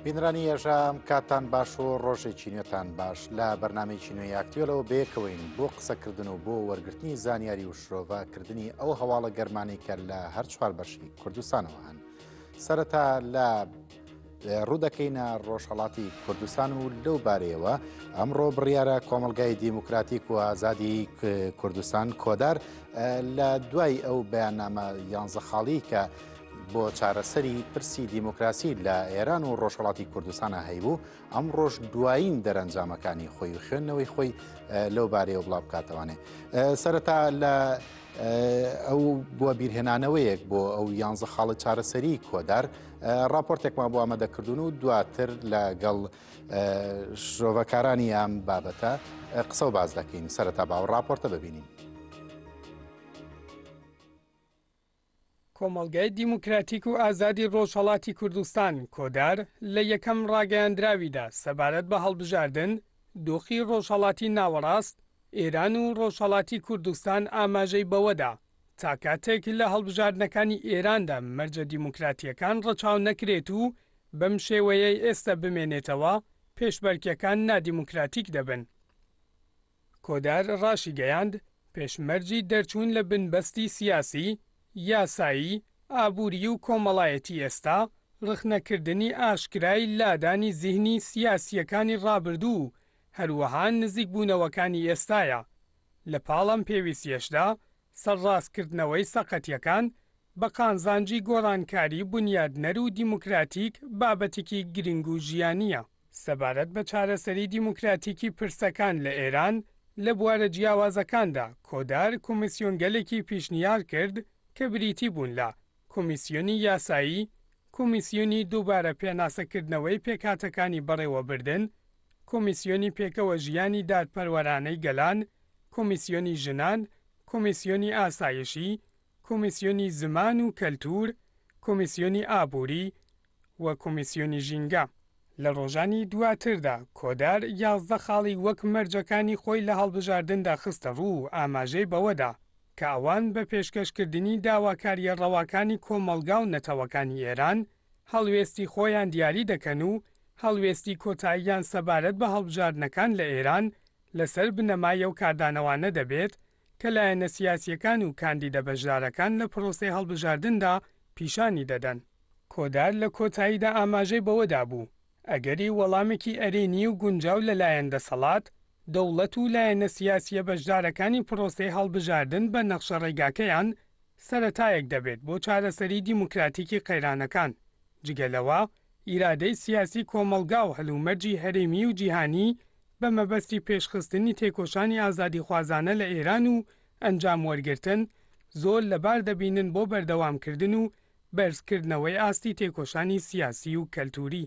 بینرانی ێژام کاتان باش و ڕۆژێکی نوێتان باش لە بەرنامەی نوێی ئاکتوێلەوە بەیەکەوەین بۆ قسەکردن و بۆ وەرگرتنی زانیاری و شرۆڤکردنی ئەو هەواڵە گەرمانەی کە لە هەر چوار بەشی کوردستانەوە هەن. سەرەتا لە ڕوودەکەینە ڕۆژهەڵاتی کوردستان و لەو بارەیەوە ئەمڕۆ بڕیارە کۆمەلگای دیموکراتیک و ئازادی کوردستان کۆدار لە دوای ئەو بەیاننامە یانزەخاڵی کە بۆ چارەسەری پرسی دیموکراسی لە ئێران و ڕۆژهەڵاتی کوردستانە هەیبوو ئەم ڕۆژ دوایین دەرەنجامەکانی خۆی و خوێندنەوەی خۆی لەو بارەیەوە بڵاو بکاتەوانێ. سەرەتا لە ئەو بووە بیرهێنانەوەیەک بۆ ئەو یانزە خاڵە چارەسەری کۆدار راپۆرتێکمان بۆ ئامادەکردوون و دواتر لەگەڵ شرۆڤەکارانی ئەم بابەتە قسە و باز دەکەین. سەرەتا باوە راپۆرتە ببینین. کۆمەڵگای دیموکراتیک و ئازادی ڕۆژهەڵاتی کوردستان کۆدار لە یەکەم ڕاگەیاندراویدا سەبارەت بە هەڵبژاردن دۆخی ڕۆژهەڵاتی ناوەڕاست ئێران و ڕۆژهەڵاتی کوردستان ئاماژەی بەوەدا تا کاتێک لە هەڵبژاردنەکانی ئێراندا مەرجە دیموکراتیەکان ڕەچاو نەکرێت و بەم شێوەیەی ئێستا بمێنێتەوە پێشبەرکیەکان نادیموکراتیک دەبن. کۆدار ڕاشی گەیاند پێشمەرجی دەرچوون لە بنبەستی سیاسی، یاسایی، ئابووری و کۆمەڵایەتی ئێستا ڕخنەکردنی ئاشکرای لادانی زیهنی سیاسیەکانی ڕابردوو هەروەها نزیک بوونەوەکانی ئێستایە. لە پاڵم پێویستیەشدا سەرڕاستکردنەوەی سەقەتیەکان بە قانزانجی گۆڕانکاری بنیادنەر و دیموکراتیک بابەتێکی گرنگ و ژیانیە. سەبارەت بە چارەسەری دیموکراتیکی پرسەکان لە ئێران لە بوارە جیاوازەکاندا کۆدار کۆمیسیۆنگەلێکی پیشنیار کرد کە بریتی بوون لە کۆمیسیۆنی یاسایی، کۆمیسیۆنی دووبارە پێناسەکردنەوەی پێکهاتەکانی بەڕێوەبردن، کۆمیسیۆنی پێکەوە ژیانی دادپەروەرانەی گەلان، کۆمیسیۆنی ژنان، کۆمیسیۆنی ئاسایشی، کۆمیسیۆنی زمان و کەلتور، کۆمیسیۆنی ئابووری و کۆمیسیۆنی ژینگە. لە ڕۆژانی دواتردا کۆدار 11 خاڵی وەک مەرجەکانی خۆی لە هەڵبژاردندا خستە ڕوو ئاماژەی بەوەدا کە ئەوان بە پێشکەشکردنی داواکاریە ڕەواکانی کۆمەڵگا و نەتەوەکانی ئێران هەڵوێستی خۆیان دیاری دەکەن و هەڵوێستی کۆتاییان سەبارەت بە هەڵبژاردنەکان لە ئێران لەسەر بنەمایە و کاردانەوانە دەبێت کە لایەنە سیاسیەکان و کاندیدە بەشدارەکان لە پرۆسەی هەڵبژاردندا پیشانی دەدەن. کۆدار لە کۆتاییدا ئاماژەی بەوەدا بوو ئەگەری وەڵامێکی ئەرێنی و گونجاو لەلایەن دەسەڵات، دەوڵەت و لایەنە سیاسیە بەشدارەکانی پرۆسەی هەڵبژاردن بە نەخشە ڕێگاکەیان سەرەتایەک دەبێت بۆ چارەسەری دیموکراتیکی قەیرانەکان. جگەلەوە ئیرادەی سیاسی کۆمەڵگا و هەلومەرجی هەرێمی و جیهانی بە مەبەستی پێشخستنی تێکۆشانی ئازادی خوازانە لە ئێران و ئەنجام وەرگرتن زۆر لەبار دەبینن بۆ بەردەوامکردن و بەرزکردنەوەی ئاستی تێکۆشانی سیاسی و کەلتوری.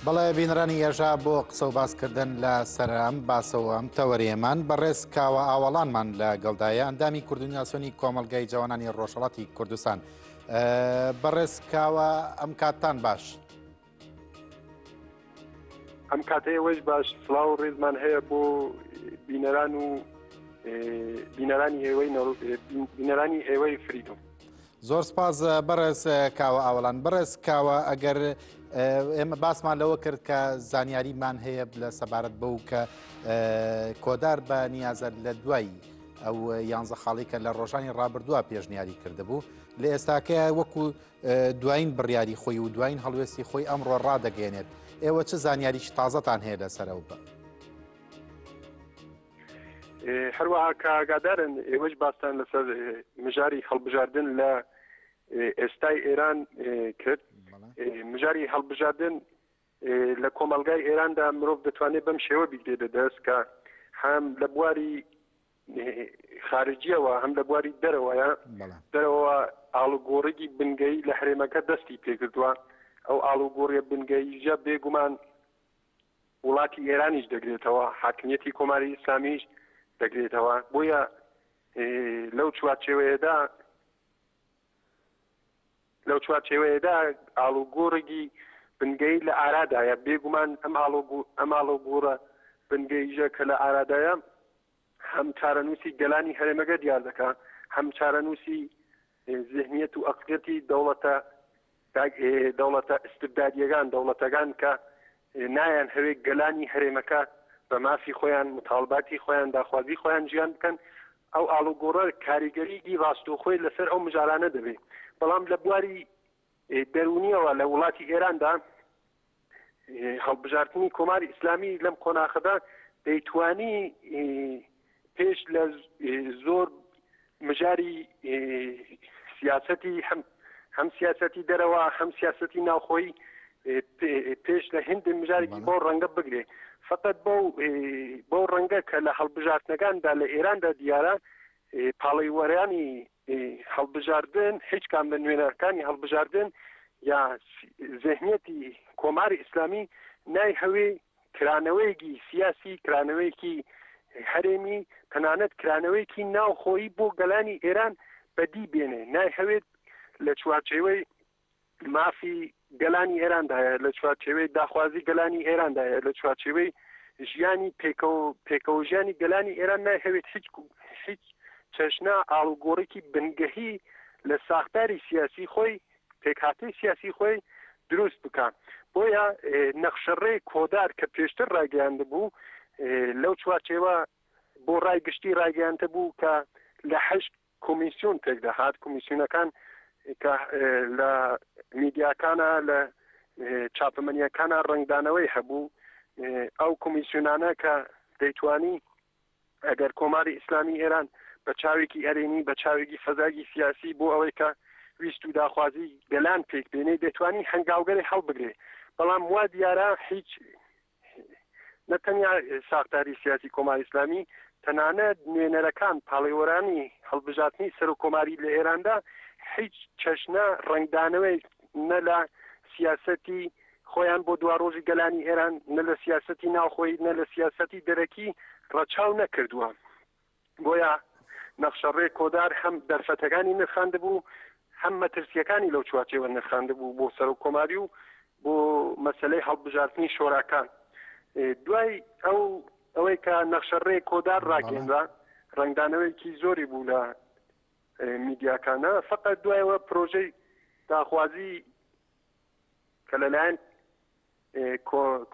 بەڵێ بینرانی ێژا بۆ قسە و باسکردن لە سەرام باسەوە ئەم تەوەریەمان بەڕێز کاوە ئاوەڵانمان لە گەڵدایە ئەندامی کوردنیاسۆنی کۆمەلگای جوانانی ڕۆژهەڵاتی کوردستان. بەڕێز کاوە ئەم کاتتان باش. ئەم کاتەیەوەش باش. سڵاو و ڕێزمان هەیە بۆ بینەران و بینەرانی هێوەی فریدۆم. زۆر سپاس بەڕێز کاوە ئاوەڵان. بەڕێز کاوە ئەگەر ئێمە باسمان لەوە کرد کە زانیاریمان هەیە لە سەبارەت بەو کە کۆدار بە نیازە لە دوای ئەو 11 خاڵی کە لە ڕۆژانی ڕابردووە پێشنیاری کردهبوو لە ئێستاکەیە وەکو دوایین بڕیاری خۆی و دوایین هەڵوێستی خۆی ئەمڕۆ ڕادەگەێنێت. ئێوە چه زانیاریی تازەتان هەیە لەسەرەوە بە؟ هەروەها کاگادارن ئێوەش باستان لەسەر مژاری هەڵبژاردن لە ئێستای ئێران کرد. مژاری هەڵبژاردن لە کۆمەلگای ئێراندا مرۆڤ دەتوانێت بەم شێوە بیگرێتە دەست کە هەم لە بواری خارجیەوە هەم لە بواری دەرەوە ئاڵوگۆڕێکی بنگەی لە هەرێمەکە دەستی پێکردووە. ئەو ئاڵوگۆڕیە بنگەیژە بێگومان وڵاتی ئێرانیش دەگرێتەوە، حاکمیەتی کۆماری ئیسلامیش دەگرێتەوە. بۆیە لەو چوارچێوەیەدا ئاڵوگۆڕێکی بنگەی لە ئارادایە. بێگومان ئەم ئاڵوگۆڕە بنگەیژە کە لە ئارادایە هەم چارەنووسی گەلانی هەرێمەکە دیار دەکات هەم چارەنووسی ذهنیەت و ئەقلێتی دەوڵەتە استبدادیەکان دەوڵەتەکان کە نایان هەوێ گەلانی هەرێمەکە بە مافی خۆیان متاڵباتی خۆیان داخوازی خۆیان ژیان بکەن ئەو ئاڵوگۆڕە کاریگەریی ڕاستوخۆی لەسەر ئەو مژارانە دەبێت بەڵام لە بواری دەرونیەوە لە وڵاتی ئێراندا هەڵبژاردننی کۆماری ئیسلامی لەم قۆناغدا دەیتوانی پێش لە زۆر مژاری سیاسەتی هەم سیاسەتی دەرەوە هەم سیاسەتی ناوخۆی پێش لە هند مژارێکی بۆ ڕەنگە بگرێ فقط بۆ ڕەنگە کە لە هەڵبژاردنەکاندا لە ئێراندا دیارە پاڵەیوەرانی هەڵبژاردن هیچ کام لە نوێنەرەکانی هەڵبژاردن یا ذهنیەتی کۆماری ئیسلامی نای هەوێ کرانەوەیەکی سیاسی کرانەوەیەکی هەرێمی تەنانەت کرانەوەیەکی ناوخۆیی بۆ گەلانی ئێران بەدی بێنێ نای هەوێت لە چوارچێوەی مافی گەلانی ئێراندایە لە چوارچێوەی داخوازی گەلانی ئێراندایە لە چوارچێوەی ژیانی پێکەوە ژیانی گەلانی ئێران نای هەوێت هیچ چەشنا ئاڵوگۆڕێکی بنگەهی لە ساختاری سیاسی خۆی پێکهاتەی سیاسی خۆی دروست بکە بۆیە نەخشەڕێی کۆدار کە پێشتر ڕاگەیاند بوو لەو چوارچێوە بۆ ڕایگشتی ڕاگەیاندە بوو کە لە 8 کۆمیسیۆن تێکدەهات کۆمیسیۆنەکان کە لە میدیاکانە لە چاپەمەنیەکانە ڕنگدانەوەی هەبوو ئەو کۆمیسیۆنانە کە دەیتوانی ئەگەر کۆماری ئیسلامی ئێران بە چاوێکی ئەرێنی بە چاوێکی فەزاگی سیاسی بۆ ئەوەی کە ویست و داخوازی گەلان پێک بێنێ دەتوانی هەنگاوگەری هەڵبگرێ بەڵام وا دیارە هیچ نەتەنیا ساختاری سیاسی کۆماری ئیسلامی تەنانەت نوێنەرەکان پاڵێوەرانی هەڵبژاردننی سەر و کۆماری لە ئێراندا هیچ چەشنە ڕنگدانەوەی نە لە سیاسەتی خۆیان بۆ دوا ڕۆژی گەلانی ئێران نە لە سیاسەتی ناوخۆی نە لە سیاسەتی دەرەکی ڕەچاو نەکردووە بۆیە نەخشەڕێ کۆدار هەم دەرفەتەکانی نرخاندە بوو هەم مەترسیەکانی لەو چوارچێوە نرخاندە بوو بۆ سەر و کۆماری و بۆ مەسەلەی هەڵبژاردننی شۆراکان دوای ئەوەی کە نەخشەڕێ کۆدار ڕاگەیەنرا ڕنگدانەوەیکی زۆری بوو لە میدیاکانە فقط دوایەوە پرۆژەی داخوازی کە لەلایەن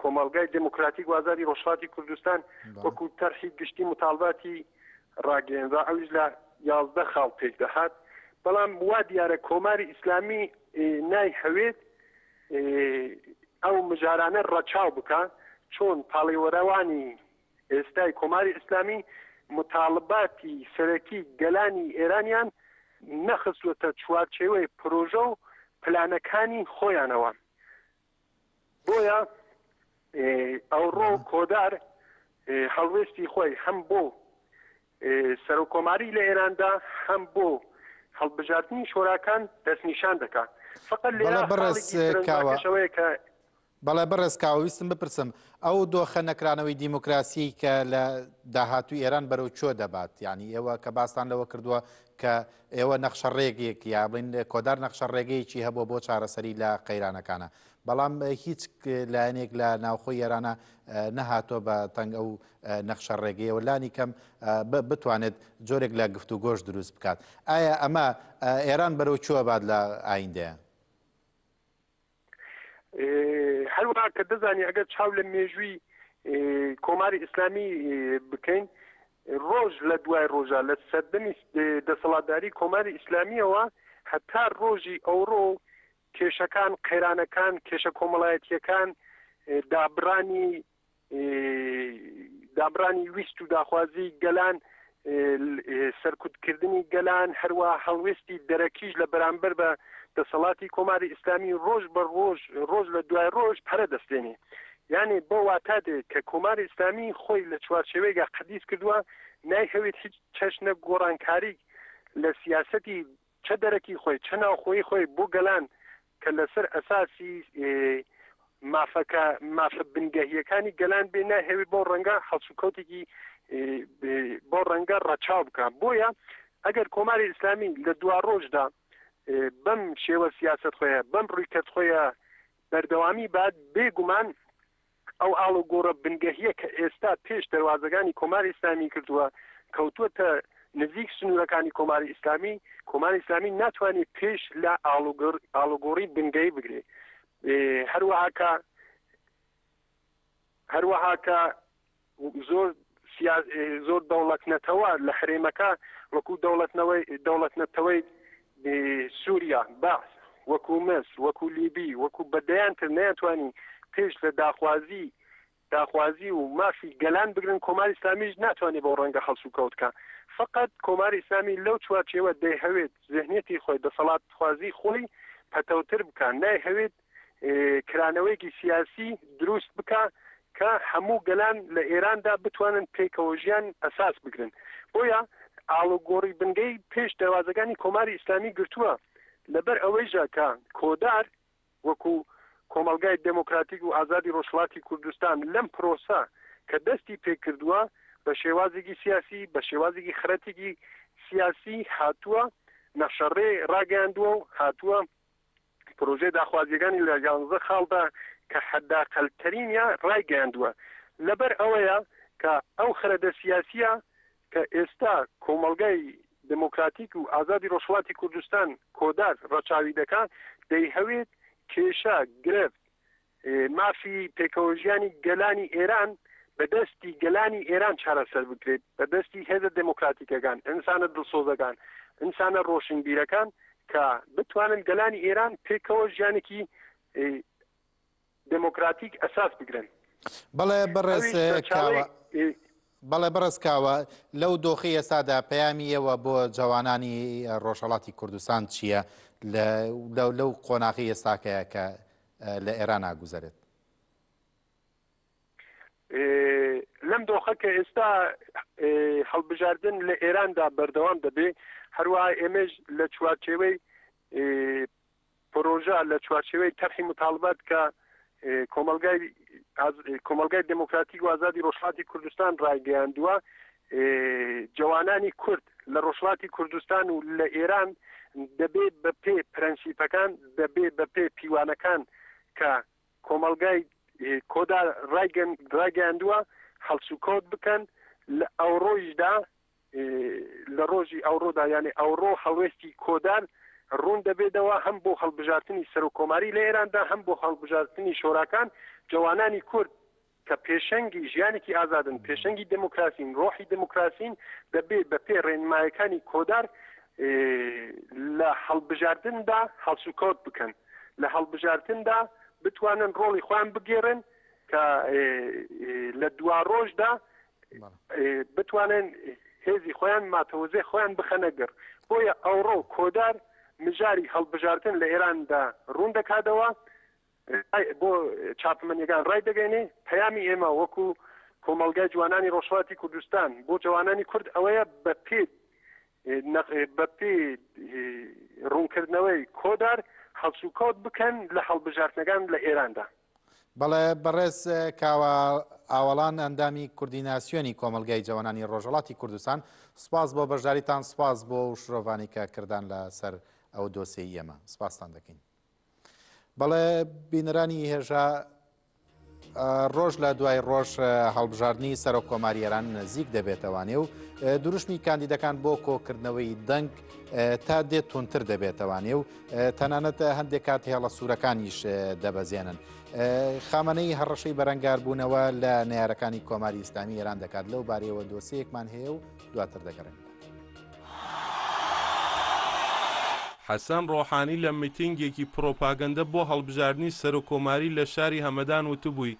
کۆمەڵگای دموکراتیک و ئازادی ڕۆژهەڵاتی کوردستان وەکو تەرحی گشتی متاڵباتی ڕاگەیەنرا ئەویش لە 11 خاڵ پێک دەهات بەڵام وا دیارە کۆماری ئیسلامی نای هەوێت ئەو مژارانە ڕەچاو بکە چۆن پاڵێوەرەوانی ئێستای کۆماری ئیسلامی متاڵباتی سەرەکی گەلانی ئێرانیان نەخستوەتە چوارچێوەی پرۆژە و پلانەکانی خۆیانەوە بۆیە ئەوڕۆ کۆدار هەڵوێستی خۆی هەم بۆ سەر و کۆماری لە ئێراندا هەم بۆ هەڵبژاردننی شۆراکان دەستنیشان دەکات فقط لێرەشەوەیە کە بەڵێ بەڕێز کاوەویستم بپرسم ئەو دۆخە نەکرانەوەی دیموکراسی کە لە داهاتوی ئێران بەرەو چۆ دەبات یعنی ئێوە کە باستان لەوە کردووە کە ئێوە نەخشەڕێگێک یا بڵین کۆدار نەخشەڕێگەیەکی هەبووە بۆ چارەسەری لە قەیرانەکانە بەڵام هیچ لایەنێک لە ناوخۆی ئێرانە نەهاتۆ بە تەنگ ئەو نەخشەڕێگەیەوە لانی کەم بتوانێت جۆرێک لە گفتوگۆش دروست بکات ئایا ئەمە ئێران بەرەو چووە بات لە ئایندەیە هەروەها کە دەزانی ئەگەر چاو لە مێژووی کۆماری ئیسلامی بکەین ڕۆژ لە دوای ڕۆژە لە سەردەمی دەسەڵاتداری کۆماری ئیسلامیەوە هەتا ڕۆژی ئەوڕۆ کێشەکان قەیرانەکان کێشە کۆمەڵایەتیەکان دابرانی ویست و داخوازی گەلان سەرکوتکردنی گەلان هەروە هەڵوێستی دەرەکیش لە بەرامبەر بە دەسەڵاتی کۆماری ئیسلامی ڕۆژ بە ڕۆژ لە دوای ڕۆژ پەرە دەستێنێ یعنی بۆ واتە دێت کە کۆماری ئیسلامی خۆی لە چوارچێوەیەکە قەدیس کردووە نای هەوێت هیچ چەشنە گۆڕانکاری لە سیاسەتی چە دەرەکی خۆی چە ناوخۆی خۆی بۆ گەلان کە لەسەر ئەساسی مافە بنگەهیەکانی گەلان بێ نای هەوێت بۆ ڕەنگە هەڵسوکەوتێکی بۆ ڕەنگە ڕەچاو بکە بۆیە ئەگەر کۆماری ئیسلامی لە دوا ڕۆژدا بەم شێوە سیاست خۆیە بەم ڕوویکرد خۆیە بەردەوامی بعد بێگومان ئەو ئاڵوگۆڕە بنگەهیە کە ئێستا پێش دەواازەکانی کۆماری ئیسلامی کردووە کەوتووەتە نزیک سنوورەکانی کۆماری ئیسلامی ناتوانێت پێش لە ئاڵوگۆڕی بنگەی بگرێت. هەروەها کە زۆر دەوڵەتنەتەوە لە حرێمەکە وەکو دەوڵەتنەتەوەی سووریا باس وەکو مەسر وەکو لیبی وەکو بەدەیانتر ناتوانین پێش لە داخوازی و مافی گەلان بگرن. کۆماری ئیسلامیش ناتوانێت بۆ ڕەنگە هەڵس و کەوتکە. فقط کۆماری ئیسلامی لەو چوارچێوە دەیهەوێت ذهنیەتی خۆی دەسەڵات خوازی خۆی پەتەوتر بکەن، نایهەوێت کرانەوەیەکی سیاسی دروست بکە کە هەموو گەلان لە ئێراندا بتوانن پێکەوەژیان ئەساس بگرن. بۆیە ئاڵوگۆڕی بنگەی پێش دەواازەکانی کۆماری ئیسلامی گرتووە لەبەر ئەوەیژە کە کۆدار وەکو کۆمەلگای دموکراتیک و ئازادی ڕۆژهەڵاتی کوردستان لەم پرۆسە کە دەستی پێکردووە بە شێوازێکی سیاسی بە شێوازێکی خرەتێکی سیاسی هاتووە نەخشەڕێ ڕاگەاندووە و هاتووە پرۆژەی داخوازیەکانی لە 11 خاڵدا کە حەداقەلتەرینە ڕایگەاندووە. لەبەر ئەوەیە کە ئەو خرەدە سیاسیە کە ئێستا کۆمەلگای دموکراتیک و ئازادی ڕۆژهەڵاتی کوردستان کۆدار ڕەچاوی دەکات دەیهەوێت کێشە گرفت مافی پێکەوەژیانی گەلانی ئێران بەدەستی گەلانی ئێران چارەسەر بکرێت، بەدەستی هێزە دموکراتیکەکان، ئینسانە دڵسۆزەکان، ئینسانە ڕۆشنبیرەکان کە بتوانن گەلانی ئێران پێکەوەژیانێکی دموکراتیک ئەساس بگرن. بەڵێ بەڕێز کاوە لەو دۆخی ئێستادا پەیامیەوە بۆ جوانانی ڕۆژهەڵاتی کوردستان چییە لەو قۆناغی ئێستاکەیە کە لە ئێران ئاگوزارێت؟ لەم دۆخە کە ئێستا هەڵبژاردن لە ئێراندا بەردەوام دەبێ، هەروەها ئێمەش لە چوارچێوەی پرۆژە لە چوارچێوەی تەرحی متاڵبات کە کۆمەلگای دموکراتیک و ئازادی ڕۆژهەڵاتی کوردستان ڕایگەیاندووە جوانانی کورد لە ڕۆژهەڵاتی کوردستان و لە ئێران دەبێت بە پێ پرەنسیپەکان دەبێت بە پێ پیوانەکان کە کۆمەلگای کۆدار ڕایگەیاندووە هەڵسوکەوت بکەن لە ئەوڕۆیشدا لە ڕۆژی ئەوڕۆدا یعنی ئەوڕۆ هەڵوێستی کۆدار ڕوون دەبێتەوە هەم بۆ هەڵبژاردننی سەر و کۆماری لە ئێراندا هەم بۆ هەڵبژاردننی شۆراکان جوانانی کورد کە پێشەنگی ژیانێکی ئازادن پێشەنگی دموکراسین ڕۆحی دموکراسین دەبێت بە پێ ڕێنمایەکانی کۆدار لە هەڵبژاردندا هەڵسوکەوت بکەن، لە هەڵبژاردندا بتوانن ڕۆڵی خۆیان بگێڕن کە لە دوا ڕۆژدا بتوانن هێزی خۆیان ماتەوەزێ خۆیان بخەنەگەر. بۆیە ئەوڕۆ کۆدار مژاری هەڵبژاردن لە ئێراندا ڕوون دەکاتەوە بۆ چاپمەنیەکان ڕای دەگەێنێ. پەیامی ئێمە وەکو کۆمەلگای جوانانی ڕۆژهەڵاتی کوردستان بۆ جوانانی کورد ئەوەیە بە پێ ڕوونکردنەوەی کۆدار هەڵسوکەوت بکەن لە هەڵبژاردنەکان لە ئێراندا. بەڵێ بەڕێز کاوە ئاوەڵان ئەندامی کوردیناسیۆنی کۆمەلگای جوانانی ڕۆژهەڵاتی کوردستان، سپاس بۆ بەشداریتان، سپاس بۆ شرۆڤانی کە کردان لەسەر ئەو دۆسیەی ئێمە، سپاستان دەکەین. بەڵێ بینەرانی هێژە ڕۆژ لە دوای ڕۆژ هەڵبژاردننی سەر و کۆماری ئێران نزیک دەبێتەوانێ و دروشمی کاندیدەکان بۆ کۆکردنەوەی دەنگ تا دێت تونتر دەبێتەوانێ و تەنانەت هەندێک کات هێڵە سوورەکانیش دەبەزێنن. خامنەی هەڕەشەی بەرەنگاربوونەوە لە نێارەکانی کۆماری ئیسلامی ئێران دەکات. لەو بارەیەوە دۆسیەکمان هەیە و دواتر دەگەڕێن. حەسەن ڕۆحانی لە میتینگێکی پرۆپاگەندە بۆ هەڵبژاردننی سەر و کۆماری لە شاری هەمەدان وتبووی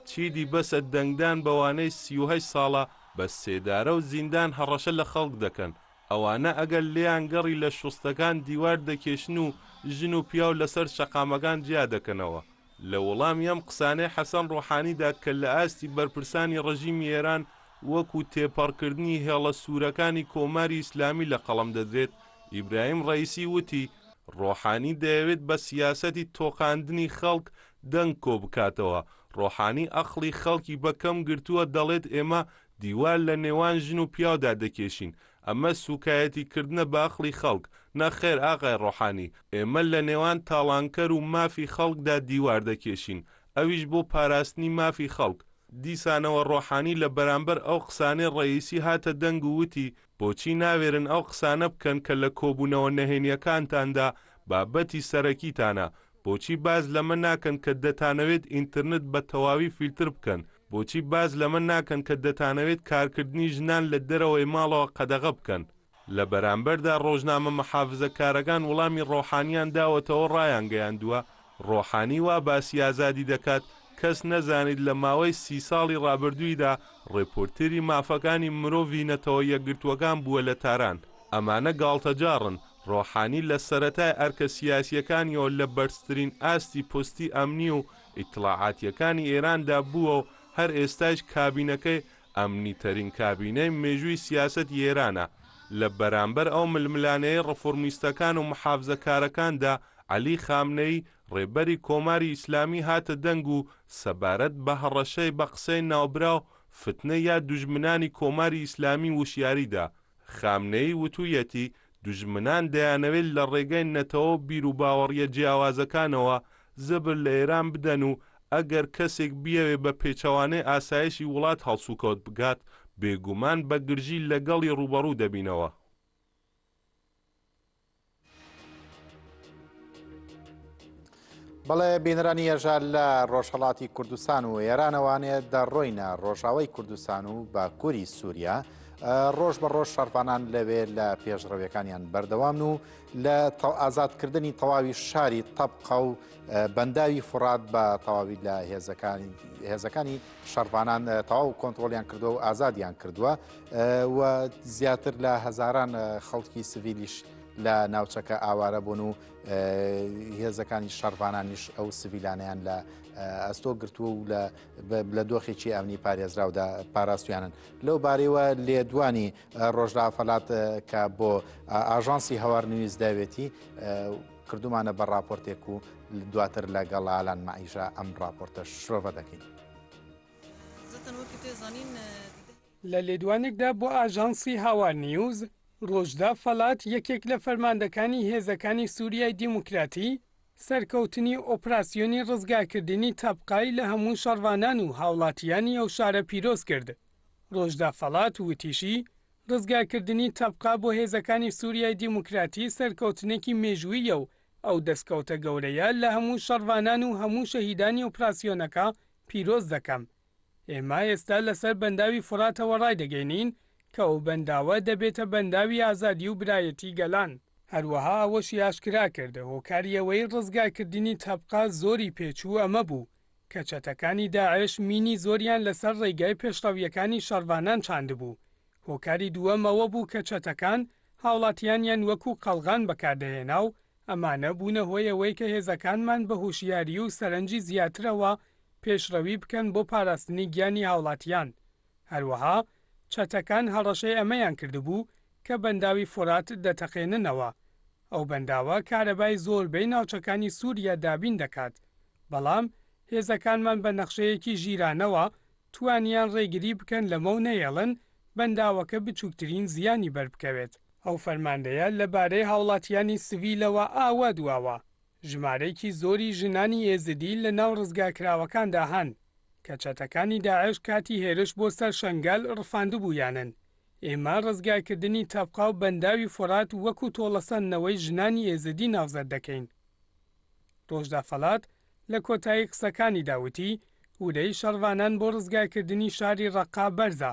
چیدی بەسە دەنگدان بەوانەی 38 ساڵە بە سێدارە و زیندان هەڕەشە لە خەڵک دەکەن. ئەوانە ئەگەر لێیان گەڕی لە شوستەکان دیوار دەکێشن و ژن و پیاو لەسەر شەقامەکان جیا دەکەنەوە. لە وەڵامی ئەم قسانەی حەسەن ڕۆحانیدا کە لە ئاستی بەرپرسانی ڕەژیمی ئێران وەکو تێپەڕکردنی هێڵە سوورەکانی کۆماری ئیسلامی لە قەڵەم دەدرێت، ئیبراهیم ڕەیسی وتی ڕۆحانی دەیەوێت بە سیاسەتی تۆقاندنی خەڵک دەنگ کۆ بکاتەوە. ڕۆحانی ئەخڵی خەڵکی بەکەم گرتووە دەڵێت ئێمە دیوار لە نێوان ژن و پیاودا دەکێشین، ئەمە سوکایەتیکردنە بە ئەخڵی خەڵک. نەخێر ئاغای ڕۆحانی، ئێمە لە نێوان تاڵانکەر و مافی خەڵکدا دیوار دەکێشین، ئەویش بۆ پاراستنی مافی خەڵک. دیسانەوە ڕۆحانی لە بەرامبەر ئەو قسانەی ڕئیسی هاتە دەنگ و وتی بۆچی ناوێرن ئەو قسانە بکەن کە لە کۆبوونەوە نەهێنیەکانتاندا بابەتی سەرەکیتانە، بۆچی باز لەمە ناکەن کە دەتانەوێت ئینترنت بە تەواوی فیلتر بکەن، بۆچی باز لەمە ناکەن کە دەتانەوێت کارکردنی ژنان لە دەرەوەی ماڵەوە قەدەغە بکەن. لە بەرامبەردا ڕۆژنامە مەحافزەکارەکان وەڵامی ڕۆحانیان داوەتەوە ڕایان گەیاندووە ڕۆحانی وا باسی ئازادی دەکات کەس نەزانیت لە ماوەی 30 ساڵی ڕابردوویدا ڕێپۆرتەری مافەکانی مرۆڤی نەتەوە یەکگرتووەکان بووە لە تاران. ئەمانە گاڵتەجاڕن. ڕۆحانی لە سەرەتای ئەرکە سیاسیەکانیەوە لە بەرزترین ئاستی پۆستی ئەمنی و ئیتڵاعاتیەکانی ئێراندا بووە و هەر ئێستاش کابینەکەی ئەمنیترین کابینەی مێژووی سیاسەتی ئێرانە. لە بەرامبەر ئەو ململانەیە ڕەفۆرمیستەکان و محافزەکارەکاندا عەلی خامنەی ڕێبەری کۆماری ئیسلامی هاتە دەنگ و سەبارەت بە هەڕەشەی بە قسەی ناوبراو فتنە یا دوژمنانی کۆماری ئیسلامی وشیاریدا. خامنەی وتوویەتی دوژمنان دەیانەوێت لە ڕێگەی نەتەوە بیر و باوەڕیە جیاوازەکانەوە زەبر لە ئێران بدەن و ئەگەر کەسێک بیەوێ بە پێچەوانەی ئاسایشی وڵات هەڵسوکەوت بگات بێگومان بە گرژی لەگەڵی ڕوبەڕوو دەبینەوە. بەڵێ بینرانی ێژار لە ڕۆژهەڵاتی کوردستان و ئێرانەوانێت دەڕۆینە ڕۆژاوای کوردستان و باکووری سووریا ڕۆژ بە ڕۆژ شەرفانان لەوێ لە پێشڕەویەکانیان بەردەوامن و لە ئازادکردنی تەواوی شاری تەبقە و بەنداوی فورات بە تەواوی لە هێزەکانی شەرفانان تەواو کۆنتترۆلیان کردووە و ئازادیان کردووە و زیاتر لە هەزاران خەڵکی سڤیلیش لە ناوچەکە ئاوارە بوون و هێزەکانی شەرفانانیش ئەو سڤیلانیان لە ئەستۆ گرتووە و لە دۆخێکی ئەمنی پارێزراودا پاراستویانن. لەو بارەوە لێدوانی ڕۆژداوەفەلات کە بۆ ئاژانسی هەوارنوویست داوێتی کردومانە بە راپۆرتێک و دواتر لەگەڵ ئالان مەعیشە ئەم راپۆرتە شرۆڤە دەکەین. لە لێدوانێکدا بۆ ئاژانسی هاوار نیوز ڕۆژدا فەلات یەکێک لە فەرماندەکانی هێزەکانی سووریای دیموکراتی سەرکەوتنی ئۆپراسیۆنی ڕزگارکردنی تەبقای لە هەموو شەڕوانان و هاوڵاتیانی ئەو شارە پیرۆز کرد. ڕۆژدا فەلات وتیشی ڕزگارکردنی تەبقا بۆ هێزەکانی سووریای دیموکراتی سەرکەوتنێکی مێژوویە و ئەو دەستکەوتە گەورەیە لە هەموو شەڕوانان و هەموو شەهیدانی ئۆپراسیۆنەکە پیرۆز دەکەم. ئێمە ئێستا لەسەر بەنداوی فوراتەوە ڕای دەگەینین کە ئەو بەنداوە دەبێتە بەنداوی ئازادی و برایەتی گەلان. هەروەها ئەوەشی ئاشکرا کردە هۆکاریەوەی ڕزگارکردنی تەبقا زۆری پێچوو ئەمە بوو کە چەتەکانی داعش مینی زۆریان لەسەر ڕێگای پێشڕەویەکانی شەڕوانان چاندبوو. هۆکاری دووەمەوە بوو کە چەتەکان هاوڵاتیانیان وەکو قەڵغان بەکاردەهێنا و ئەمانە بوونە هۆی ئەوەی کە هێزەکانمان بە هوشیاری و سەرنجی زیاترەوە پێشڕەوی بکەن بۆ پاراستنی گیانی هاوڵاتیان. هەروەها چەتەکان هەڕەشەی ئەمەیان کردبوو کە بەنداوی فورات دەتەقێننەوە. ئەو بەنداوە کارەبای زۆربەی ناوچەکانی سووریا دابین دەکات، بەڵام هێزەکانمان بە نەخشەیەکی ژیرانەوە توانیان ڕێگری بکەن لەمە و نەیەڵن بەنداوەکە بچووکترین زیانی بەربکەوێت. ئەو فەرماندەیە لەبارەی هاوڵاتیانی سڤیلەوە ئاوا دواوە. ژمارەیەکی زۆری ژنانی ئێزدی لە ناو ڕزگارکراوەکاندا هەن کە چەتەکانی داعش کاتی هێرش بۆ سەر شەنگال ڕفاندبوویانن. ئێمە ڕزگارکردنی تەبقا و بەنداوی فورات وەکو تۆڵەسەندنەوەی ژنانی ئێزدی ناوزەت دەکەین. ڕۆژدا فەلات لە کۆتایی قسەکانی داوتی هورەی شەڕوانان بۆ ڕزگارکردنی شاری ڕەقا بەرزە.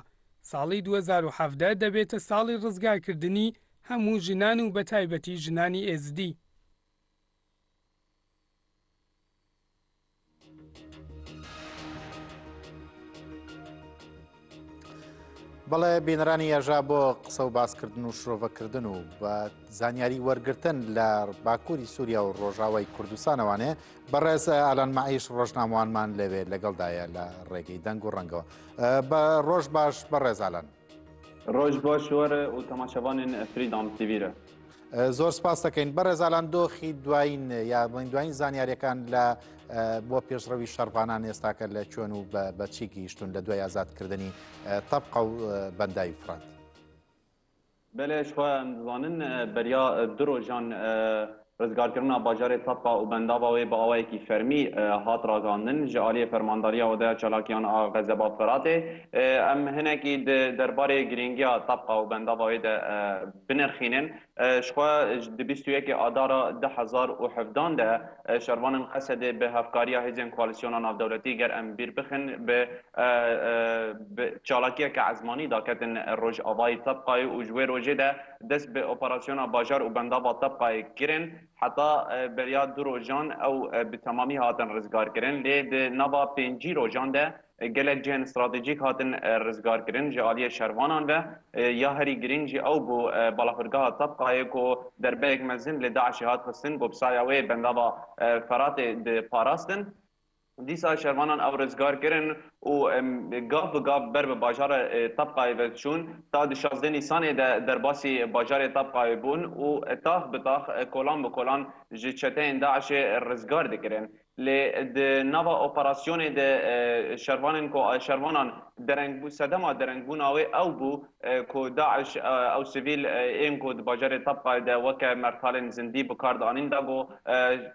ساڵی 2017 دەبێتە ساڵی ڕزگارکردنی هەموو ژنان و بەتایبەتی ژنانی ئێزدی. بەڵێ بینرانی ێژا بۆ قسە و باسکردن و شرۆڤەکردن و بە زانیاری وەرگرتن لە باکووری سووریا و ڕۆژاوای کوردستانەوانێ بەڕێز ئالان مەعیش ڕۆژنامەوانمان لەوێ لەگەڵدایە لە ڕێگەی دەنگ و ڕەنگەوە. بە ڕۆژ باش بەڕێز ئالان. ڕۆژ باش وەرە و تەماشەوانین فریدام تیڤیرە. زۆر سپاس دەکەین. بەڕێز ئالان دۆخی دوایین یا دوایین زانیاریەکان لە بۆ پێشڕەوی شەڕوانان ئێستاکە لە چۆن و بە چی گەیشتون لە دوای ئازادکردنی تەبقە و بەنداوی فورات؟ بەلێ شخوا دەزانن بەریا دو ڕۆژان رزگارکردنا باجار طبقه و بنداوا و با آوای کی فرمی هات راگاندن جالی فرمانداریا و ده چالاکیان غزبا فراته ام هنکی درباره گرینگیا طبقه و بنداوا و ده بنرخینن شخوا دبیستویه آدارا 10,017 ده شروان قصد به هفکاریا هزین کوالسیون ناف دولتی گر ام بیر بخن به چالاکیه که عزمانی دا کتن روش آوای طبقه و جوی روژه ده دست به اپراسیون باجار و بنداوا طبقه کرن حتی بریا 2 روزان او به تمامی هاتن رزگار کرن لید نوا 5 روزان ده گلک جن استراتژیک هاتن رزگار کرن جالی شروانان و یا هری گرینج او بو بالاخرگاه طبقه کو در بیگ مزن لداعش هات خصن بو بسایوی بنداوا فرات د پاراستن دیسا شروانان او رزگار کرن و گاف بر باجار طبقه و چون تا 16 نیسان در باسی باجار طبقه بون و تاخ بتاخ کلان به کلان جچتین داعش رزگار دکرن ل نوا اپراسیون د شروانان درنگ بو صدما درنگ بو ناوی او بو کو داعش او سیویل این کو باجار طبقه د وک مرحله زندی بکاردانین داگو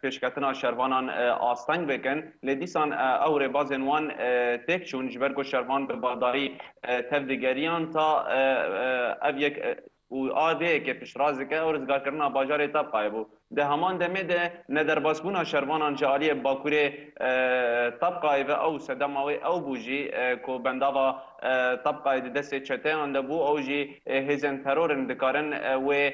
پیشکتنا شروانان آستنگ بکن لدیسان او ربازن وان تک چون جبرگو شروان به باداری تفدیگریان تا او یک و آده که پیشرازی که او رزگار کردن باجار طبقه بو ده همان دمه ده ندرباسبونا شروانان جالی باکوری طبقه و او سدماوی او بوجی کو بنداوا طبقه دست چتان ده بو او جی هزن ترورن دکارن و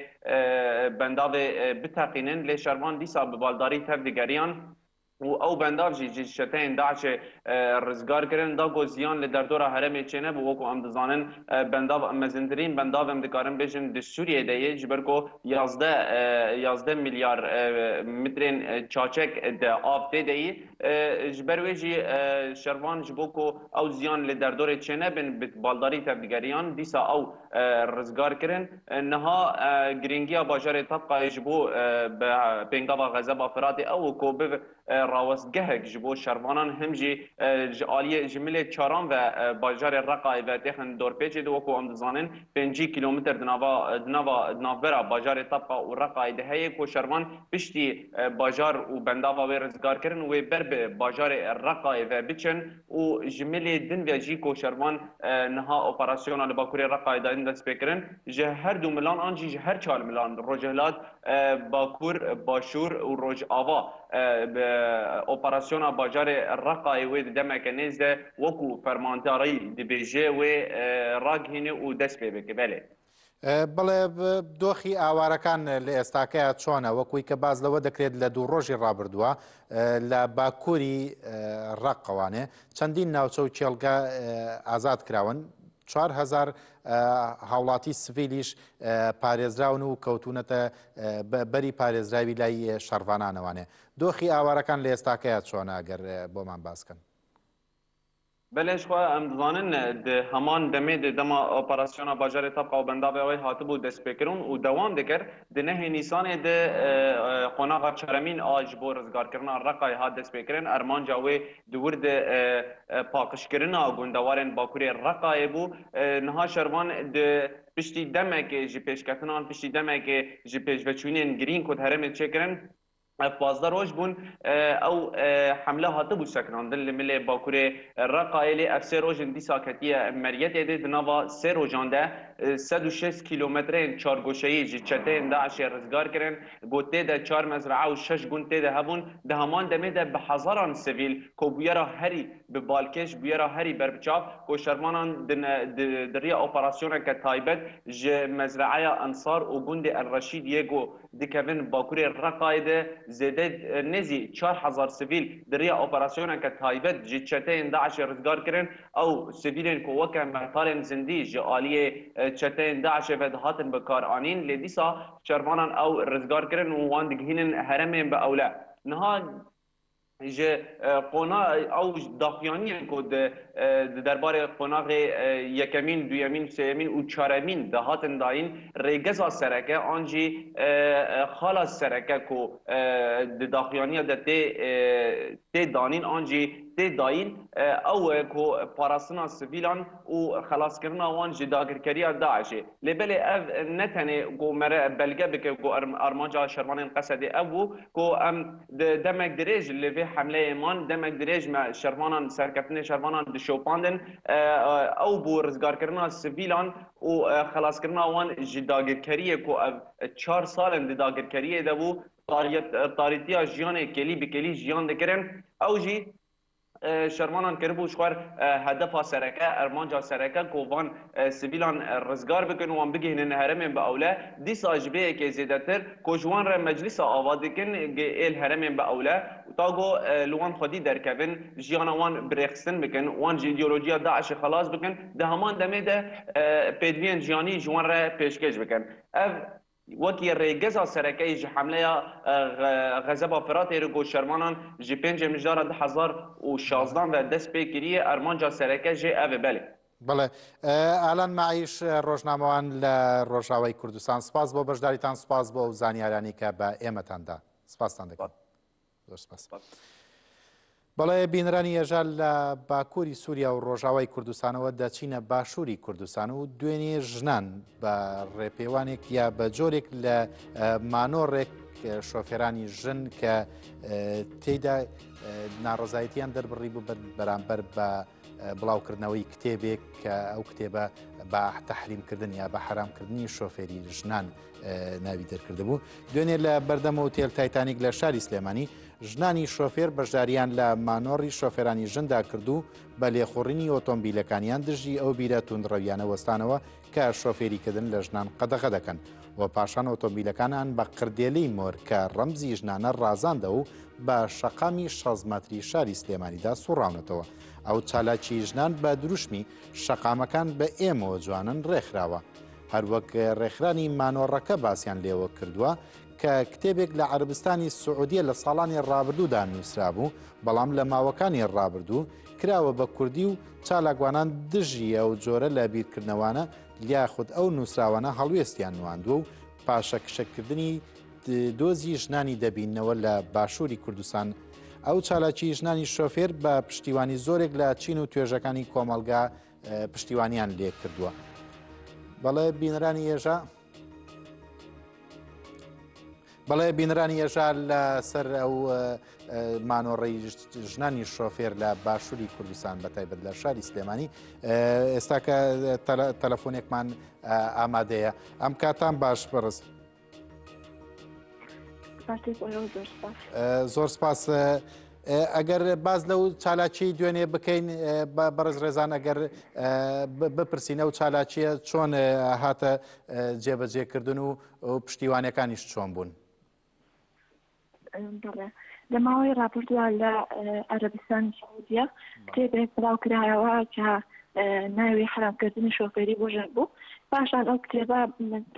بنداوی بتقینن لی شروان دیسا به بالداری تفدیگریان و او بنداف جی شتین داعش رزگار کردن دا گوزیان لدردور حرم چنه بو وکو ام دزانن بنداف مزندرین بنداف ام دکارن بجن د سوریه ده جبر کو 11 میلیارد مترین چاچک د آب ده جبر ویجی شروان جبوکو او زیان لدردور چنه بن بالداری تبدیگریان دیسا او رزگار کردن نها گرینگیا باجار طبقه جبو بنگاوا غزبا فرات او کو راوستگهک جبو شروانان هم جی آلی جمله چاران و باجار رقای و تخن دور پیچ دو کو ام دزانن 5 کیلومتر دناورا باجار طبقه و رقای ده کو شروان پشتی باجار و بنداوا و رزگار کردن و بر باجار رقای و بچن و جمله دن و جی کو شروان نها اپراسیون ال باکوری رقای دادن دست بکرن جه هر 2 میلیون آنجی جه هر 4 میلیون روجهلات باکور باشور و روج آوا اپراسیون باجار رقای و دمک نزد وکو فرمانداری دبیجه و راگهینه و دست ببکه بله بەڵێ دۆخی ئاوارەکان لە ئێستاکەیە چۆنە وەکوی کە باز لەوە دەکرێت لە 2 ڕۆژی ڕابردووە لە باکووری ڕقەوانێ چەندین ناوچە و چێلگە ئازاد کراون 4,000 هاوڵاتی سڤیلیش پارێزراون و کەوتونەتە بەری پارێزراوی لای شەڕوانانەوانێ دۆخی ئاوارەکان لە ئێستاکەیە چۆنە ئەگەر بۆمان باسکەن بلش خو ام دزانن د همان دمه د دما اپراسیون باجار طبقه و بنداوی وی هاتبو دست بکرون و دوام دکر د نه نیسان د قناغ چرمین آج بو رزگار کردن رقای ها دست بکرن ارمان جاوی دور د پاکش کردن گوندوارن باکوری رقای بو نها شروان د پشتی دمک جی پیشکتنان پشتی دمک جی پیشوچونین گرین کد هرم چکرن 15 روز بون او حمله هاتبو سکنان دل ملی باکوری رقایلی افسر روز دی ساکتیه مریت اید نوا 3 روزان ده 106 کیلومترین چارگوشهی جچته داعش رزگار کرن گوته ده 4 مزرعه و 6 گونته ده هبون ده همان دمه ده به هزاران سیویل کو بیارا هری به بالکش بیارا هری بربچاف کو شرمانان دریا اپراسیون که تایبت ج مزرعه انصار و گوند الرشید یگو دکوین باکوری رقایده زیده نزی 4,000 سیویل دریا اپراسیون که تایبت جچته داعش رزگار کرن او سیویلین کو وک محتال زندی جالیه چتین داعش و هاتن بکار آنین لدیسا شرمانان او رزگار کرن و وان دگهینن هرمین به اولا نها ج قنا او داخیانی کود درباره قناغ یکمین دویمین سیمین و چهارمین دهاتن داین ریگزا سرکه آنجی خلاص سرکه کو داخیانی ده تی دانین آنجی تي داين او كو باراسنا سيفيلان و خلاص كرنا وان جداغر كريا داعش لبلي اف نتني كو مر بلغه بك كو ارمانجا شرمان قصد ابو كو ام دمك دريج اللي في حمله ايمان دمك دريج مع شرمان سركتني شرمان دشوباندن او بو رزگار كرنا سيفيلان و خلاص كرنا وان جداغر كريا كو 4 سال جداغر كريا دبو طاريتيا جيان كلي بكلي جيان دكرن او جي شرمانان کربو شوار هدف سرکه ارمانجا سرکه کووان سیویلان رزگار بکن وان بگهن هرم با اوله دی ساجبه که زیادتر کوجوان را مجلس آواد کن ال هرم با اوله تاگو لوان خودی درکبن جیان وان برخصن بکن وان ایدئولوژیا داعش خلاص بکن ده همان دمه ده پدوین جیانی جوان را پیشکش بکن وکی ریگزا سرکی جی حمله غضب فرات ایرگو شرمانان جی 5 مجدار 2016 و دست پیکری ارمانجا سرکی جی او بله. بله الان معیش روزنامه‌وان لروجاوی کردستان سپاس بۆ بەشداریتان سپاس بۆ زانیارانی کە بە ئێمەتاندا سپاستان دەکەم. سپاس. بەڵێ بینرانی ێژار لە باکووری سووریا و ڕۆژاوای کوردستانەوە دەچینە باشووری کوردستان و دوێنێ ژنان بە ڕێپێوانێک یا بە جۆرێک لە مانۆڕێک شۆفێرانی ژن کە تێیدا ناڕزایەتیان دەربڕی بوو بەرامبەر بە بڵاوکردنەوەی کتێبێک کە ئەو کتێبە بە تەحریمکردن یا بە حرامکردنی شۆفێری ژنان ناوی دەرکرده بوو. دوێنێ لە بەردەم ئۆتێل تایتانیک لە شاری سلێمانی ژنانی شۆفێر بەشداریان لە مانۆڕی شۆفێرانی ژندا کردو بە لێخوڕینی ئۆتۆمبیلەکانیان دژی ئەو بیرە توندڕەویانە وەستانەوە کە شۆفێریکردن لە ژنان قەدەغە دەکەن و پاشان ئۆتۆمبیلەکانان بە قردێلەی مۆر کە ڕەمزی ژنانە ڕازاندە و بە شەقامی 6 مەتری شاری سلێمانیدا سوڕاونەتەوە. ئەو چالاکی ژنان بە دروشمی شەقامەکان بە ئێمەوە جوانن ڕێکخراوە. هەروەک ڕێکخرانی مانۆڕەکە باسییان لێوە کردووە کە کتێبێک لە عەربستانی سعودیە لە ساڵانی ڕابردوودا نووسرا بوو بەڵام لە ماوەکانی ڕابردوو کراوە بە کوردی و چالاکوانان دژی ئەو جۆرە لە بیرکردنەوانە لیاخود ئەو نووسراوانە هەڵوێستیان نواندووە و پاشە کشەکردنی دۆزی ژنانی دەبینەوە لە باشووری کوردستان. ئەو چالاکی ژنانی شۆفێر بە پشتیوانی زۆرێک لە چین و توێژەکانی کۆمەلگا پشتیوانیان لێ کردووە. بەڵێ بینرانی ێژار لەسەر ئەو مانۆڕەی ژنانی شۆفێر لە باشووری کوردستان بەتایبەت لە شاری سلێمانی ئێستا کە تەلەفۆنێکمان ئامادەیە ئەم کاتان باش بەڕست. زۆر سپاس. ئەگەر باز لەو چالاکی دوێنێ بکەین بەڕێز ڕێزان ئەگەر بپرسینە و چالاکیە چۆن هاتە جێبەجێکردن و پشتیوانەکانیش چۆن بوون؟ لە ماوەی ڕاپردووە لە عەرەبستانی سعودیە کتێبێک بڵاوکرایەوە کە ناوی حرامکردنی شۆفێری بۆ ژن بوو. پاشان ئەو کتێبە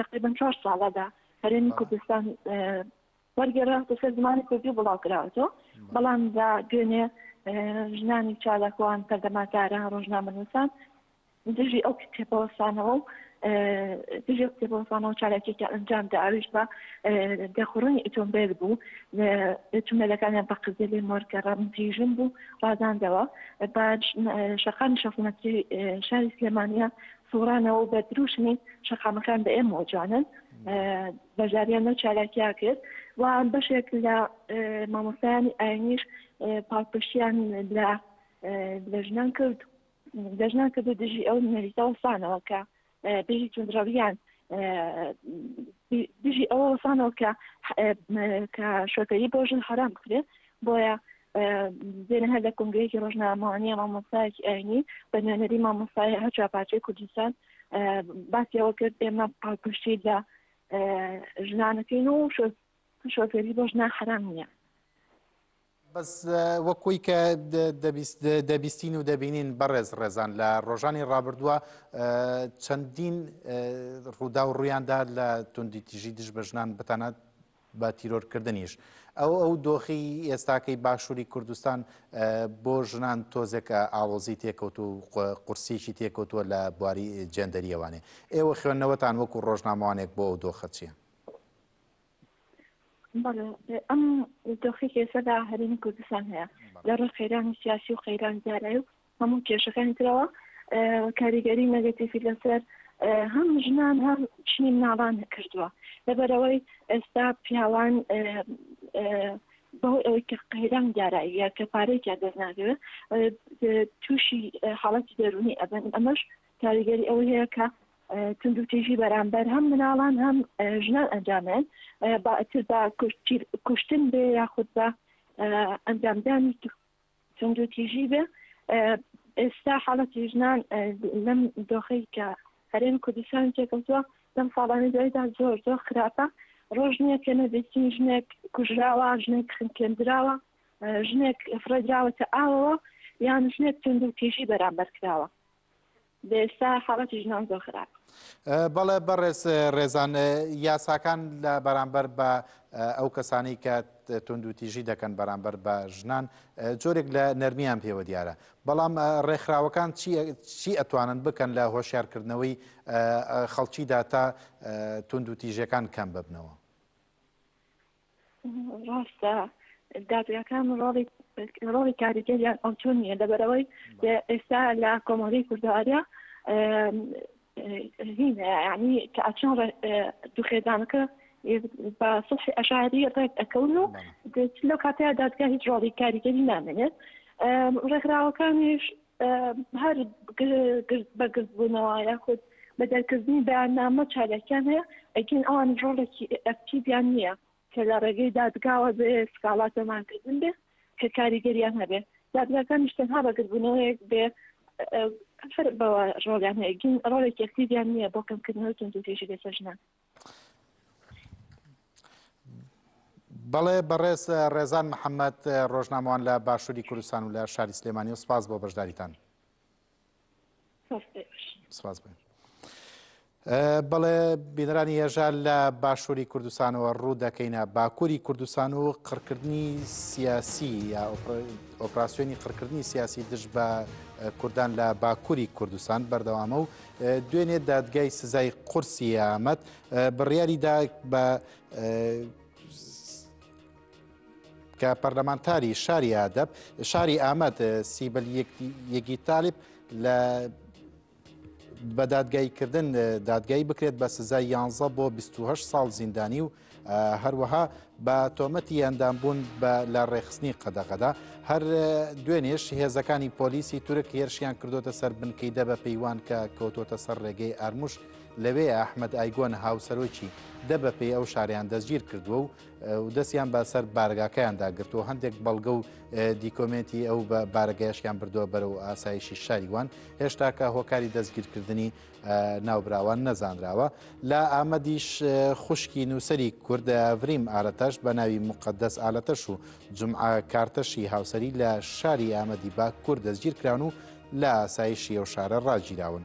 تقریبا 4 ساڵەدا هەرێمی کوردستان وەرگێڕاوەتە سەر زمانی کوردی بڵاوکراوەتەوە بەڵام دوێنێ ژنانی چالاکوان پەردەماکاران ڕۆژنامەنووسان دژی ئەو کتێبەوەسانەوە و دژی ئەو کتێبەوەسانەوە چالاکێکی ئەنجامدا ئاویش بە دەخوڕنی ئۆتۆمبیل بوو ئۆتۆمبیلەکانیان بە قزێلی مۆرکە ڕەمزی ژن بوو ڕازاندەوە بە شەقامی 6 مەتری شاری سلێمانیە سوڕانەوە بە دروشمی شەقامەکان بە ئێمەوە جوانن بەژاریان لەو چالاکیا کرد و بەشێک لە مامۆستایانی ئاینیش پاڵپشتیان لە ژنان کرد و دژی ئەو نەریتەوەسانەوە کە دژی توندڕەویان دژی ئەوە وەسانەوە کە شۆفێری بۆ ژن حرام کرێت بۆیە دێنە هەر لە کۆنگرێکی ڕۆژنامەوانیە مامۆستایەکی ئاینی بە نوێنەری مامۆستای هەرچاپاچەی کوردستان باسیەوە کرد ئێمە پاڵپشتی لە ژنانەکەین و شۆفێری بۆ ژنان حرام نییە. بەس وەکوی کە دەبیستین و دەبینین بەڕێز ڕێزان لە ڕۆژانی ڕابردووە چەندین ڕوودا و ڕوویاندا لە توندی تیژی دژ بە ژنان بتانات بە تیرۆرکردنیش ئەو دۆخی ئێستاکەی باشووری کوردستان بۆ ژنان تۆزێکە ئاڵۆزی تێکەوت و قورسێکی تێکەوتووە لە بواری جێندەریەوانێ ئێوە خوێندنەوەتان وەکو ڕۆژنامەوانێک بۆ ئەو دۆخە چییە؟ بەڵێ ئەم دۆخی کێسەدا هەرێمی کوردستان هەیە لەڕێ خەیرانی سیاسی و خەیرانی دارایی و هەموو کێشەکانی ترەوە کاریگەری نەگەتیڤی لەسەر هەم ژنان هەم چنی مناڵان کردووە لەبەرەوەی ئێستا پیاوان بەهۆی ئەوەی کە قەیران دارایی یا کە پارەیەکیان دەست ناکەوێت تووشی حاڵەتی دەرونی ئەبن ئەمەش کاریگەری ئەوەی هەیە کە تند و تیژی بەرامبەر هەم مناڵان هەم ژنان ئەنجامێن بەتر بە کوشتن بێ یاخود بە ئەنجامدانی تند و تیژی بێ ئێستا حاڵەتی ژنان لەم دۆخەی کە هەرێمی کوردستان تێکەوتووە لەم ساڵانی دوایدا زۆر خراپە ڕۆژ نییە کە نەبێتین ژنێک کوژراوە ژنێک خنکێنراوە ژنێک فرەدراوەتە ئاوەوە یان ژنێک تند و تیژی بەرامبەر کراوە ئێستا حاڵەتی ژنان زۆر خراپە. بەڵێ بەڕێز ڕێزان یاساکان لە بەرامبەر بە ئەو کەسانی کە تند و تیژی دەکەن بەرامبەر بە ژنان جۆرێک لە نەرمیان پێوە دیارە بەڵام ڕێکخراوەکان چی ئەتوانن بکەن لە هۆشیارکردنەوەی خەڵکیدا تا تند و تیژەکان کەم ببنەوە؟ ڕاستە دادگاکان ڕۆڵی کاریگەریان ئەوچۆن نییە لەبەرەوەی ئێستا لە کۆمەڵی کوردەواریا هینە یعنی کە ئەچۆن دووخێدانەکە بە سڵحی ئەشاری ڕێک ئەکەون و لەو کاتەیە دادگا هیچ ڕۆڵی کاریگەری نامێنێت ڕێکخراوەکانیش هەر بەگرتبوونەوە یاخود بە دەرکردنی بەیاننامە چالەکیان هەیە ئەگەن ئەوان ڕۆڵێکی ئەکتیڤیان نییە کە لە ڕێگەی دادگاوە بێ سکاڵات دەمانکردن بێ کە کاریگەریان هەبێ دادگاکانیش تەنها بەگرتبوونەوەیەک بێ فرق بەوە ڕۆڵیان هەیە گین ڕۆڵێکی ئەکتیڤیان نییە بۆ کەمکردنەوەی تند و تیژی لەسەر ژنان. بەڵێ بەڕێز ڕێزان محەممەد ڕۆژنامەوان لە باشووری کوردستان و لە شاری سلێمانی و سپاس بۆ بەشداریتان. سپاس بێ. بەڵێ بینرانی هێژار لە باشووری کوردستانەوە ڕوو دەکەینە باکووری کوردستان و قڕکردنی سیاسی یا ئۆپراسیۆنی قڕکردنی سیاسی دژ بە کوردان لە باکووری کوردستان بەردەوامە و دوێنێ دادگای سزای قورسی یامەت بڕیاریدا بە کە پەرلەمانتاری شاری ئادەب شاری ئامەد سیبەل یەکی تاالب لە بە دادگاییکردن دادگایی بکرێت بە سزای 11 بۆ 28 ساڵ زیندانی و هەروەها بە تۆمەتی ئەندامبوون لە ڕێخستنی قەدەغەدا هەر دوێنێش هێزەکانی پۆلیسی تورک هێرشیان کردوتە سەر بنکەیدە بە پەیوان کە کەوتۆتە سەر ڕێگەی ئارموش لەوێ ئەحمەد ئایگۆن هاوسەرۆکی دە بە پێی ئەو شاریان دەستگیر کردووە و دەستیان بە سەر بارگاکەیاندا گرتووە هەندێک بەڵگە و دیکۆمنتی ئەو بە بارگەیشیان بردووە بەرەو ئاسایشی شاریوان هێشتا کە هۆکاری دەستگیرکردنی ناوبراوان نەزانراوە لە ئامەدیش خوشکی نووسری کوردە ڤریم ئالەتەش بە ناوی مقدەس ئالەتەش و جمعە کارتەشی هاوسەری لە شاری ئامەدی با کورد دەستگیر کران و لە ئاسایشی ئەو شارە ڕاگیراون.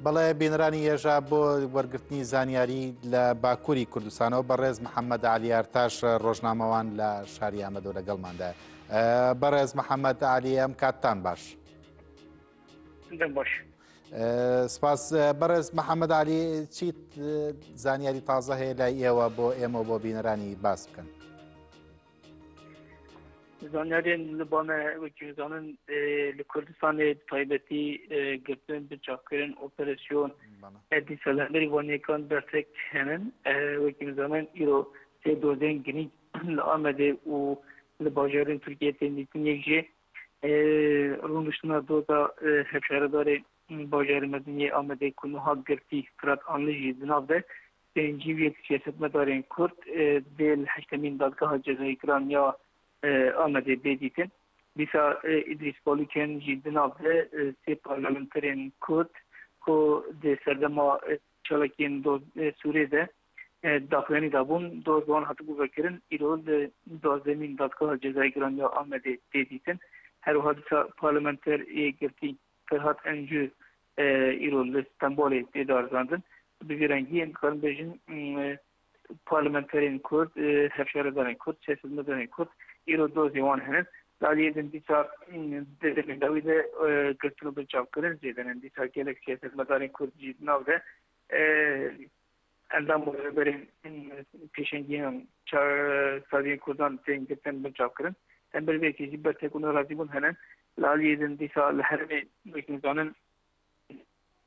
بەڵێ بینرانی هێژا بۆ وەرگرتنی زانیاری لە باکووری کوردستانەوە بەڕێز محەممەد علی ئارتاش ڕۆژنامەوان لە شاری ئامەدە لەگەڵماندا. بەڕێز محەممەد علی ئەم کاتتان باش. سپاس. بەڕێز محەممەد علی چیت زانیاری تازە هەیە لای ئێوە بۆ ئێمە بۆ بینەرانی باس بکەن؟ زانیارên li bame wekîzanin li Kurdistanê taybetî girtin bi çavkirin operasyon êdî selhenderî wanêkan bertek henin wekîzanin îro sê dozên girîng li Amedê û li bajarên Tirkiye tên dîtin yek jê rûniştina doza hevşaredarê bajarê Medîneyê Amedê ku niha girtî Firat Anlî jî di nav de pêncî siyasetmedarên Kurd dê li heştemîn dadgeha cezayîkiran ya Amedê bêdîtin dîsa İdris Balûken jî di nav de sê parlamenterên Kurd ku di serdema çalakiyên Sûriyê de daxuyanî dabûn doz wan hatibû vekirin îro li dazemîn dadgeha cezayîkiran ya Amedê bêdîtin herwiha dîsa parlamenter ê girtî Ferhat Encû îro li Stenbolê tê darzandin bi vî rengî em dikarin bêjin parlamenterên Kurd hevşaredarên Kurd siyasetmedarên Kurd îro dozê wan henin لالیدن دیسا دەمێداوی دە گرتن و بنچاوکردن زێدەن دیسا گەلێک سیاسەتمەدارین کوردی ناودە ئەندام بەرێن پێشەنگیان سادیین کوردان تێن گرتن بنچاوکردن ئەم بەرێکێکی بەرتێک و ناڕازی بوون هەنن لالیدن دیسا لە هەرمێ وەکزانن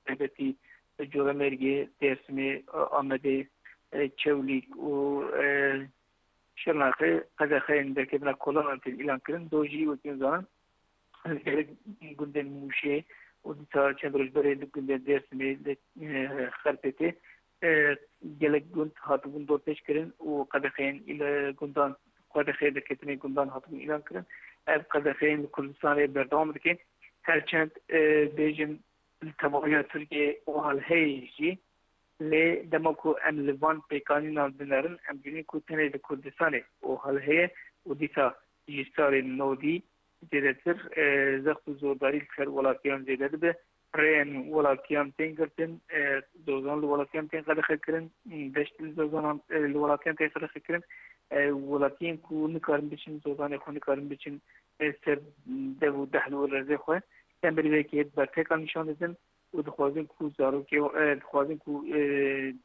تایبەتی جۆرەمەرگێ دێرسمێ ئامەدێ چەولیک و شرناقي قد خين دركبنا كولون الإعلان كرن دوجي وكنزان قلنا موشي ودتا چندرش بري قلنا درسمي خربتي جلك قلت هاتبون دورتش كرن وقد خين إلى قندان قد خين دركبنا قندان هاتبون إعلان كرن قد خين كردستان بردام دكين هرچند بيجن تمامیت ترکیه و حال هیچی لی دماغو املوان پیکانی نادنرن امجنی کو تنه کردستانه و حال هی و دیتا جستار نودی زیادتر زخم زورداری کر ولاتیان زیاده به رین ولاتیان تینگرتن دوزان ولاتیان تین قدر خکرن دشت دوزان ولاتیان تین قدر خکرن ولاتیان کو نکارم بچن دوزان خو نکارم بچن سر دو دهلو رزه خو تمبری که برتکان نشان دادن و دخوازن کو زارو که دخوازن کو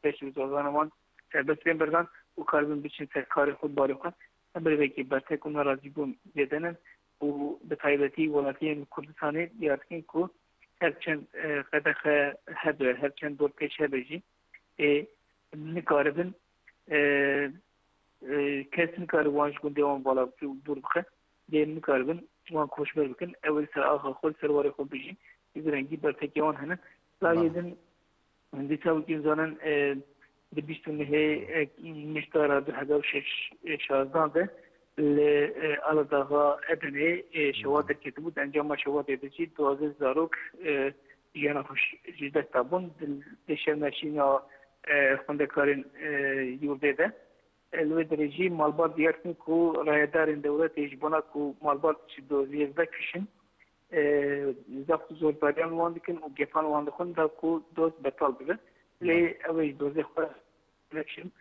دشت دوزان وان بس بین بردن و کاربن بچن کار خود باری خود تمبری که برتکان ناراضی بون دیدنن و به تایبەتی وڵاتیان کوردستانی دیارکەین کو هەرچەند قەدەخە هەبێ هەرچەند دۆر پێش هەبێژی نکاربن کەس نکار وانش گوندێوان باڵا دوور بخە دێ نکاربن وان کۆشبەر بکەن ئەوەی سەر ئاخا خۆل سەرواری خۆ بژین گرنگی بەرتەکیەوان هەنە لاێدن دیساوکی زانن دبیستون هەیە مشتارا 2016 ده لآلداغا ادنه شواده که بود انجام شواده دچی 12 زاروک یانا خوش جدا تابون دشم نشینا خندکارین یورده ده لوی درجی مالبات دیارتن کو رایدارین دولت اجبانا کو مالبات 12 کشن زخت زورباریان واندکن و گفان واندخون دا کو دوز بطال بده لی اوی 12 خواه لکشن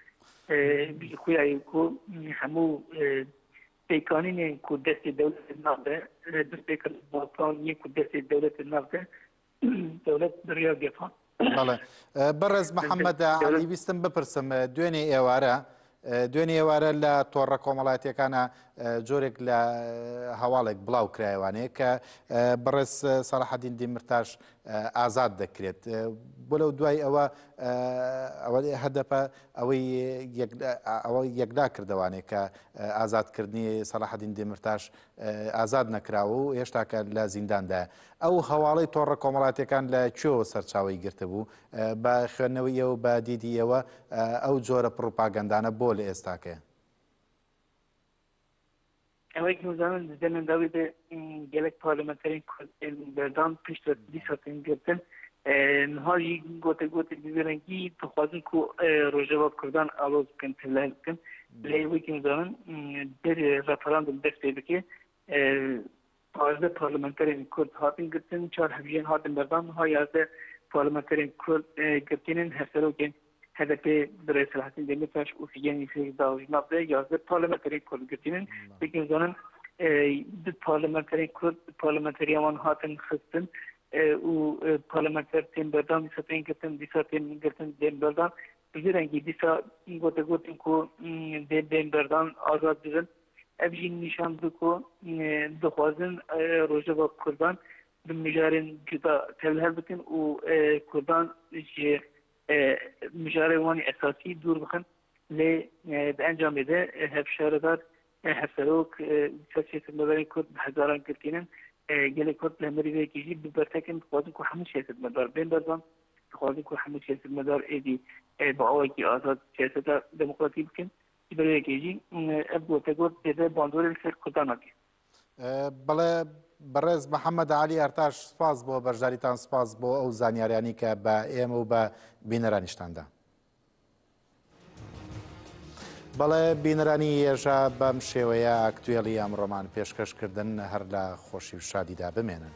خویایی کو همو پیکانین کو دست دولت نافده دست پیکان باطانی کو دست دولت نافده دولت دریا گفان بله برز محمد علی بیستم بپرسم دوێنێ ئێوارە لە تۆڕە کۆمەڵایەتیەکانە جۆرێک لە هەواڵێک بڵاو کرایوانەیە کە بەڕێز سەلاحەدین دیمرتاش ئازاد دەکرێت بۆ لەو دوای ئەوە هەدەپە ئەوەی یەکدا کردوانێت کە ئازادکردنی سەلاحەدین دیمرتاش ئازاد نەکراوە و هێشتاکە لە زینداندایە ئەو هەواڵەی تۆڕە کۆمەڵایەتیەکان لە کوێوە سەرچاوی گرتبوو بە خوێندنەوەیەوە بە دیدیەوە ئەو جۆرە پڕۆپاگەندانە بۆ لە ئێستاکەیە ئەوەی نوزانن دەمەنداوی بە gelek parlamenterên berdan pişt dîsatên girtin niha gote bibirengî dixwazin ku Rojava Kurdan aloz bikin tevleh bikin lê wekî nizanin bir referandum dest pê bike yazde parlamenterên Kurd hatin girtin çar hevjiyên hatin berdan niha yazde parlamenterên Kurd girtînin hevserokên HDP Birey Selahattin Demirtaş û Figenî Firdevs navde yazde parlamenterên Kurd girtînin wekî nizanin di parlamenterên Kurd parlamenteriyan wan hatin xistin û parlamenter tên berdan dîsa tên girtin dên berdan bi rengî dîsa gotin ku dên berdan azad dibin ev jî nîşan di ku dixwazin Rojava Kurdan bi mijarên cuda tevlihel bikin û Kurdan ji mijarê wanî esasî dûr bixin lê di encamê de hevşaredar hevserok siyasetmedarên Kurd bi hezaran girtînin gelek Kurd li Amerîkayê jî bi bertekin dixwazin ku hemû siyasetmedar bên berdan dixwazin ku hemû siyasetmedar êdî bi awayekî azad siyaseta demokratîk bikin ji berêkê jî ev gotegot dêde bandorê li ser Kurdan nake بەڵێ بەڕێز محەممەد علی ئەرتاش سپاس بۆ بەشداریتان سپاس بۆ ئەو زانیاریانی کە بە ئێمە و بە بینەرانیشتاندا بەڵێ بینەرانی ێژە بەم شێوەیە ئاکتوێڵی ئەمڕۆمان پێشکەشکردن هەر لە خۆشی و شادیدا بمێنن.